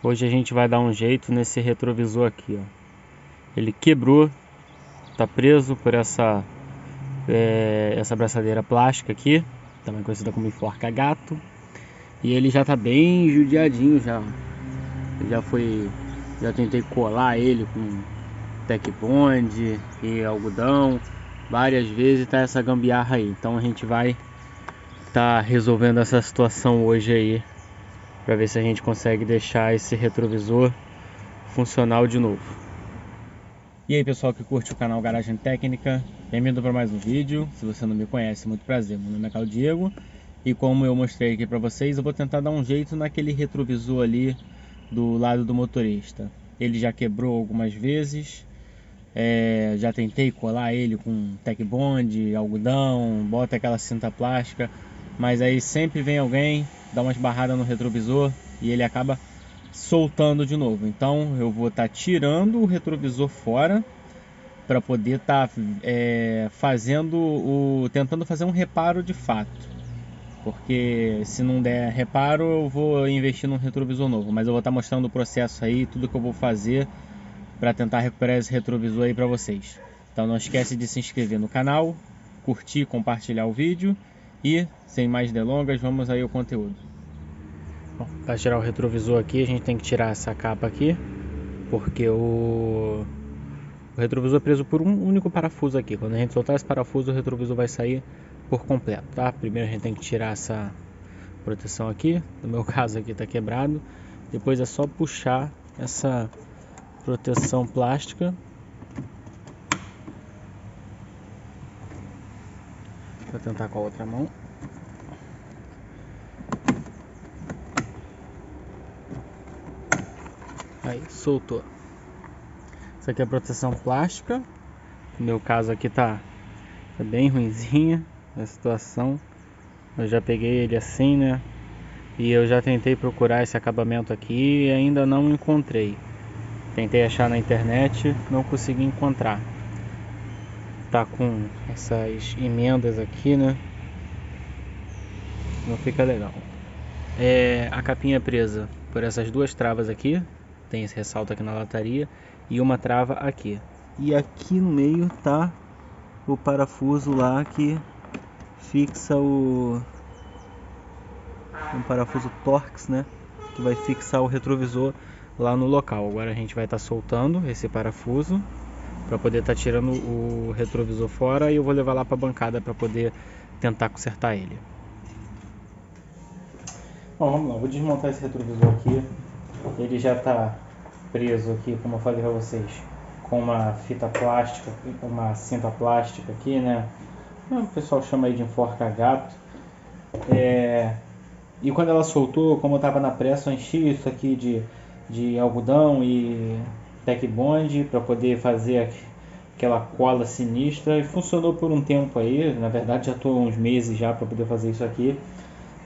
Hoje a gente vai dar um jeito nesse retrovisor aqui, ó. Ele quebrou, tá preso por essa braçadeira plástica aqui, também conhecida como enforca-gato. E ele já tá bem judiadinho já. Já tentei colar ele com Tec Bond e algodão várias vezes, tá essa gambiarra aí. Então a gente vai tá resolvendo essa situação hoje aí, para ver se a gente consegue deixar esse retrovisor funcional de novo. E aí pessoal que curte o canal Garagem Técnica, bem-vindo para mais um vídeo. Se você não me conhece, muito prazer, meu nome é Carlos Diego. E como eu mostrei aqui para vocês, eu vou tentar dar um jeito naquele retrovisor ali do lado do motorista. Ele já quebrou algumas vezes, já tentei colar ele com Tec Bond, algodão, bota aquela cinta plástica, mas aí sempre vem alguém, dá umas barradas no retrovisor e ele acaba soltando de novo. Então eu vou estar tirando o retrovisor fora para poder estar tentando fazer um reparo de fato. Porque se não der reparo, eu vou investir num retrovisor novo. Mas eu vou estar mostrando o processo aí, tudo que eu vou fazer para tentar recuperar esse retrovisor aí para vocês. Então não esquece de se inscrever no canal, curtir, compartilhar o vídeo e, sem mais delongas, vamos aí ao conteúdo. Para tirar o retrovisor aqui, a gente tem que tirar essa capa aqui, porque o retrovisor é preso por um único parafuso aqui. Quando a gente soltar esse parafuso, o retrovisor vai sair por completo, tá? Primeiro a gente tem que tirar essa proteção aqui, no meu caso aqui tá quebrado. Depois é só puxar essa proteção plástica. Vou tentar com a outra mão. Aí, soltou. Essa aqui é a proteção plástica. No meu caso aqui tá bem ruinzinha a situação. Eu já peguei ele assim, né? E eu já tentei procurar esse acabamento aqui e ainda não encontrei. Tentei achar na internet, não consegui encontrar. Tá com essas emendas aqui, né? Não fica legal. A capinha é presa por essas duas travas aqui. Tem esse ressalto aqui na lataria e uma trava aqui. E aqui no meio tá o parafuso lá que fixa um parafuso Torx, né? Que vai fixar o retrovisor lá no local. Agora a gente vai estar soltando esse parafuso para poder estar tirando o retrovisor fora e eu vou levar lá para a bancada para poder tentar consertar ele. Bom, vamos lá, vou desmontar esse retrovisor aqui. Ele já está preso aqui, como eu falei para vocês, com uma fita plástica, uma cinta plástica aqui, né? O pessoal chama aí de enforca-gato. E quando ela soltou, como eu estava na pressa, eu enchi isso aqui de algodão e Tec Bond para poder fazer aquela cola sinistra, e funcionou por um tempo aí. Na verdade já estou uns meses já para poder fazer isso aqui.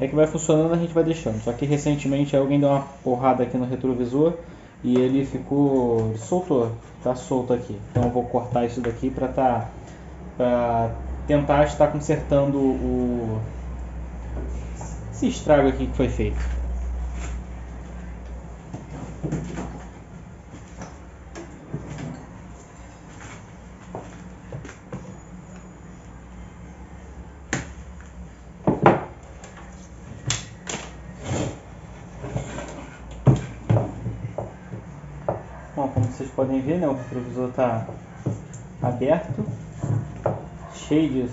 É que vai funcionando, a gente vai deixando. Só que recentemente alguém deu uma porrada aqui no retrovisor e ele soltou, tá solto aqui. Então eu vou cortar isso daqui para tentar estar consertando esse estrago aqui que foi feito. Bom, como vocês podem ver, né, o retrovisor está aberto, cheio de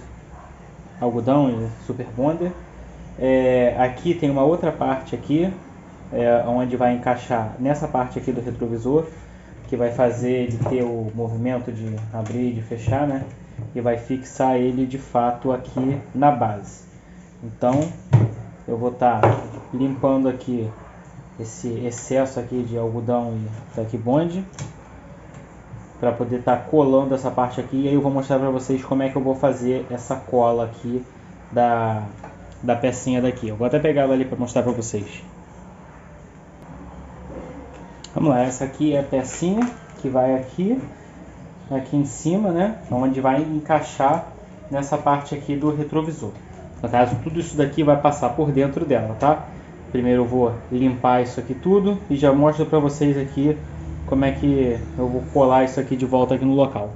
algodão e super bonder. Aqui tem uma outra parte aqui, onde vai encaixar nessa parte aqui do retrovisor, que vai fazer ele ter o movimento de abrir e de fechar, né? E vai fixar ele de fato aqui na base. Então eu vou estar limpando aqui esse excesso aqui de algodão e Tec Bond para poder estar colando essa parte aqui. E aí eu vou mostrar para vocês como é que eu vou fazer essa cola aqui da pecinha daqui. Eu vou até pegar ela ali para mostrar para vocês. Vamos lá, essa aqui é a pecinha que vai aqui em cima, né? Onde vai encaixar nessa parte aqui do retrovisor. No caso, tudo isso daqui vai passar por dentro dela, tá? Primeiro eu vou limpar isso aqui tudo e já mostro para vocês aqui como é que eu vou colar isso aqui de volta aqui no local.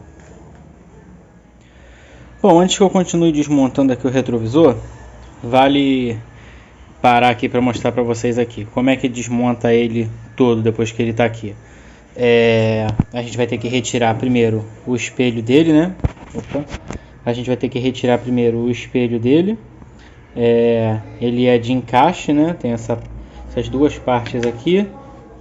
Bom, antes que eu continue desmontando aqui o retrovisor, vale parar aqui para mostrar para vocês aqui como é que desmonta ele todo depois que ele está aqui. A gente vai ter que retirar primeiro o espelho dele, né? A gente vai ter que retirar primeiro o espelho dele. Ele é de encaixe, né? Tem essas duas partes aqui.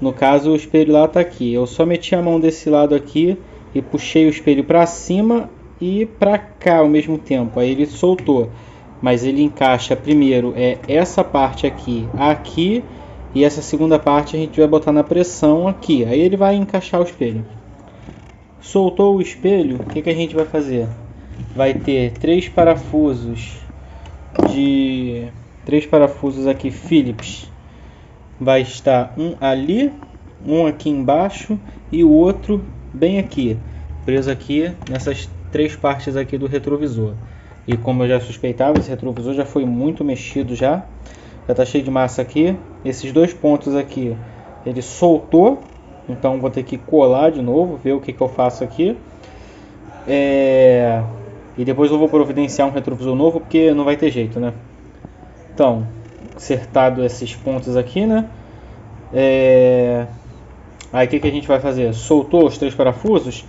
No caso, o espelho lá está aqui. Eu só meti a mão desse lado aqui e puxei o espelho para cima e para cá ao mesmo tempo. Aí ele soltou, mas ele encaixa primeiro essa parte aqui, e essa segunda parte a gente vai botar na pressão aqui. Aí ele vai encaixar o espelho. Soltou o espelho, o que a gente vai fazer? Vai ter três parafusos aqui Phillips. Vai estar um ali, um aqui embaixo e o outro bem aqui, preso aqui nessas três partes aqui do retrovisor. E como eu já suspeitava, esse retrovisor já foi muito mexido já está cheio de massa aqui. Esses dois pontos aqui ele soltou, então vou ter que colar de novo, ver o que eu faço aqui. E depois eu vou providenciar um retrovisor novo, porque não vai ter jeito, né? Então, acertado esses pontos aqui, né? Aí o que a gente vai fazer? Soltou os três parafusos,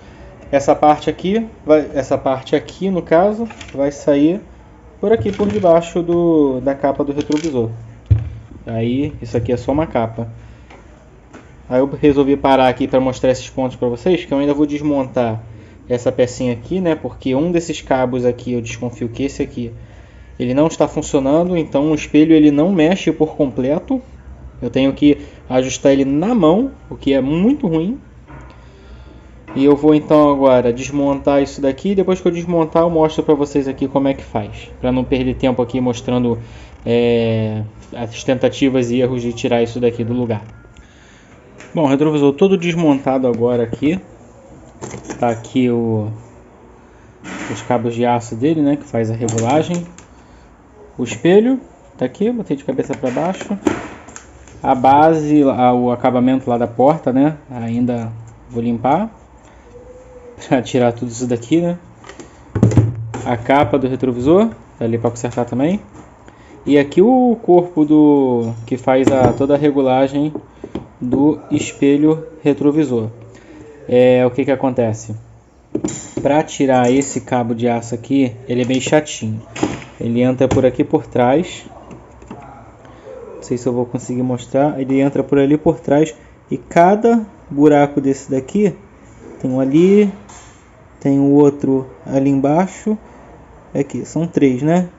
essa parte aqui no caso vai sair por aqui por debaixo da capa do retrovisor. Aí isso aqui é só uma capa. Aí eu resolvi parar aqui para mostrar esses pontos para vocês, que eu ainda vou desmontar essa pecinha aqui, né? Porque um desses cabos aqui eu desconfio que esse aqui ele não está funcionando, então o espelho ele não mexe por completo. Eu tenho que ajustar ele na mão, o que é muito ruim. E eu vou então agora desmontar isso daqui. Depois que eu desmontar, eu mostro para vocês aqui como é que faz, para não perder tempo aqui mostrando as tentativas e erros de tirar isso daqui do lugar. Bom, o retrovisor todo desmontado agora aqui. Tá aqui os cabos de aço dele, né, que faz a regulagem. O espelho tá aqui, botei de cabeça para baixo. A base, o acabamento lá da porta, né, ainda vou limpar para tirar tudo isso daqui, né. A capa do retrovisor tá ali para consertar também. E aqui o corpo que faz toda a regulagem do espelho retrovisor. O que acontece? Para tirar esse cabo de aço aqui, ele é bem chatinho. Ele entra por aqui por trás. Não sei se eu vou conseguir mostrar. Ele entra por ali por trás e cada buraco desse daqui tem um ali, tem o outro ali embaixo. Aqui são três, né?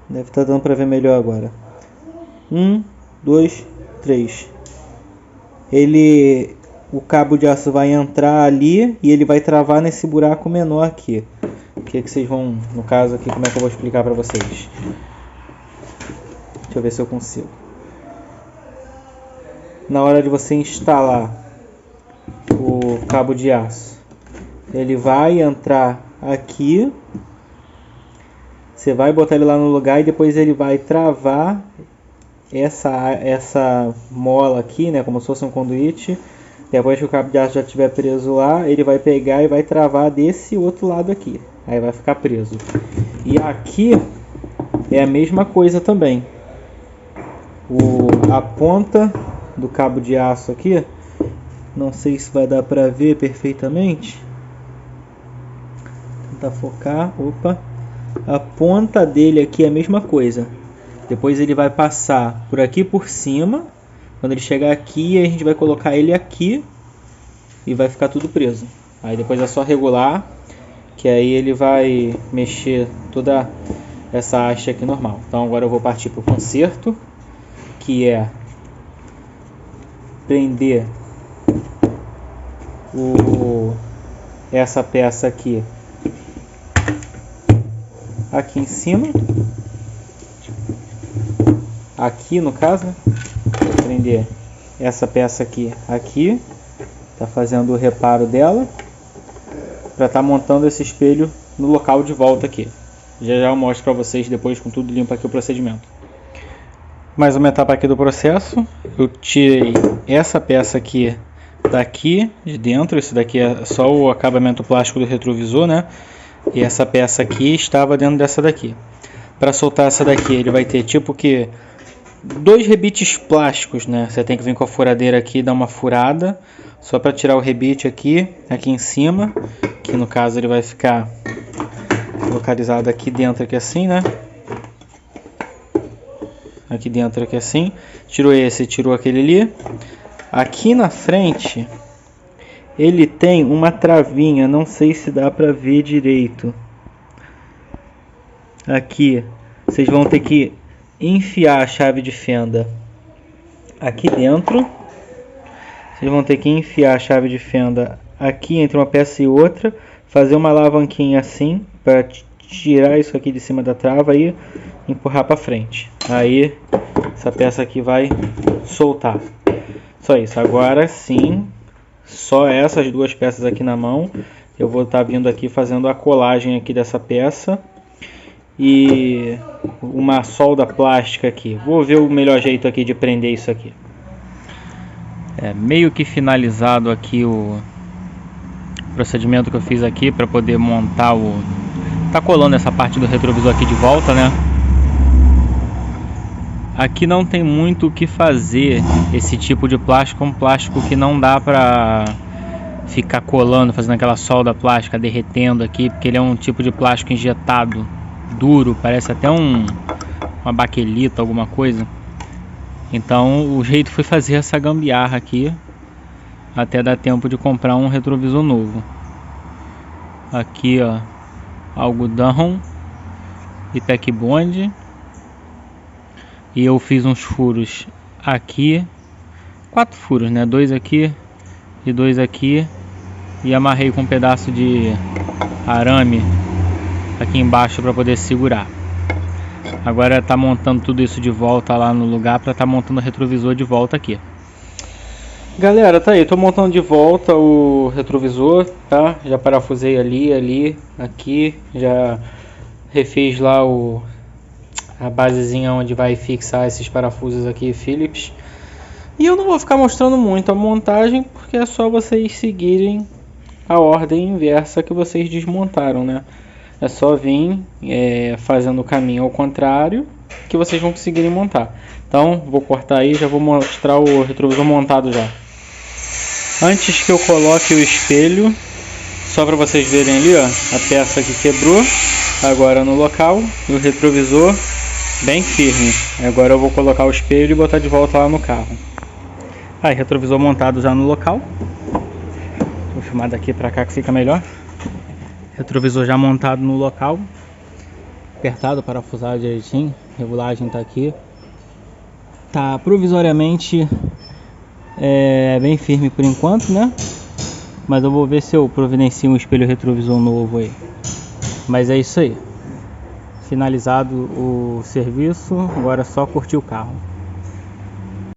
Deve estar dando para ver melhor agora. 1, 2, 3. O cabo de aço vai entrar ali e ele vai travar nesse buraco menor aqui. O que vocês vão, no caso aqui, como é que eu vou explicar para vocês? Deixa eu ver se eu consigo. Na hora de você instalar o cabo de aço, ele vai entrar aqui. Você vai botar ele lá no lugar e depois ele vai travar essa mola aqui, né, como se fosse um conduíte. Depois que o cabo de aço já estiver preso lá, ele vai pegar e vai travar desse outro lado aqui. Aí vai ficar preso. E aqui é a mesma coisa também. A ponta do cabo de aço aqui, não sei se vai dar para ver perfeitamente. Vou tentar focar. Opa. A ponta dele aqui é a mesma coisa. Depois ele vai passar por aqui por cima. Quando ele chegar aqui, a gente vai colocar ele aqui e vai ficar tudo preso. Aí depois é só regular, que aí ele vai mexer toda essa haste aqui normal. Então agora eu vou partir para o conserto, que é prender essa peça aqui em cima. Aqui no caso, né? Vou prender essa peça aqui, tá fazendo o reparo dela, para estar montando esse espelho no local de volta aqui. Já eu mostro para vocês depois com tudo limpo aqui o procedimento. Mais uma etapa aqui do processo. Eu tirei essa peça aqui daqui de dentro. Isso daqui é só o acabamento plástico do retrovisor, né? E essa peça aqui estava dentro dessa daqui. Para soltar essa daqui, ele vai ter tipo que 2 rebites plásticos, né? Você tem que vir com a furadeira aqui, dar uma furada, só para tirar o rebite aqui em cima, que no caso ele vai ficar localizado aqui dentro, aqui assim, né? Aqui dentro, aqui assim. Tirou esse, tirou aquele ali. Aqui na frente, ele tem uma travinha, não sei se dá para ver direito. Aqui, vocês vão ter que enfiar a chave de fenda aqui dentro. Vocês vão ter que enfiar a chave de fenda aqui entre uma peça e outra, fazer uma alavanquinha assim para tirar isso aqui de cima da trava e empurrar para frente. Aí essa peça aqui vai soltar. Só isso. Agora sim, só essas 2 peças aqui na mão. Eu vou estar vindo aqui fazendo a colagem aqui dessa peça e uma solda plástica aqui. Vou ver o melhor jeito aqui de prender isso aqui. Meio que finalizado aqui o procedimento que eu fiz aqui para poder montar tá colando essa parte do retrovisor aqui de volta, né? Aqui não tem muito o que fazer. Esse tipo de plástico é um plástico que não dá pra ficar colando, fazendo aquela solda plástica, derretendo aqui, porque ele é um tipo de plástico injetado, duro, parece até uma baquelita, alguma coisa. Então o jeito foi fazer essa gambiarra aqui, até dar tempo de comprar um retrovisor novo. Aqui, ó, algodão e tack bond. E eu fiz uns furos aqui, 4 furos, né? 2 aqui e 2 aqui. E amarrei com um pedaço de arame aqui embaixo para poder segurar. Agora tá montando tudo isso de volta lá no lugar para tá montando o retrovisor de volta aqui. Galera, tá aí, tô montando de volta o retrovisor, tá? Já parafusei ali, aqui, já refiz lá a basezinha onde vai fixar esses parafusos aqui Phillips. E eu não vou ficar mostrando muito a montagem, porque é só vocês seguirem a ordem inversa que vocês desmontaram, né? É só vir fazendo o caminho ao contrário que vocês vão conseguirem montar. Então vou cortar aí, já vou mostrar o retrovisor montado já. Antes que eu coloque o espelho, só para vocês verem ali, ó, a peça que quebrou agora no local e o retrovisor bem firme. Agora eu vou colocar o espelho e botar de volta lá no carro. Aí, retrovisor montado já no local. Vou filmar daqui pra cá que fica melhor. Retrovisor já montado no local. Apertado, parafusado direitinho. Regulagem tá aqui. Tá provisoriamente bem firme por enquanto, né? Mas eu vou ver se eu providencio um espelho retrovisor novo aí. Mas é isso aí. Finalizado o serviço, agora é só curtir o carro.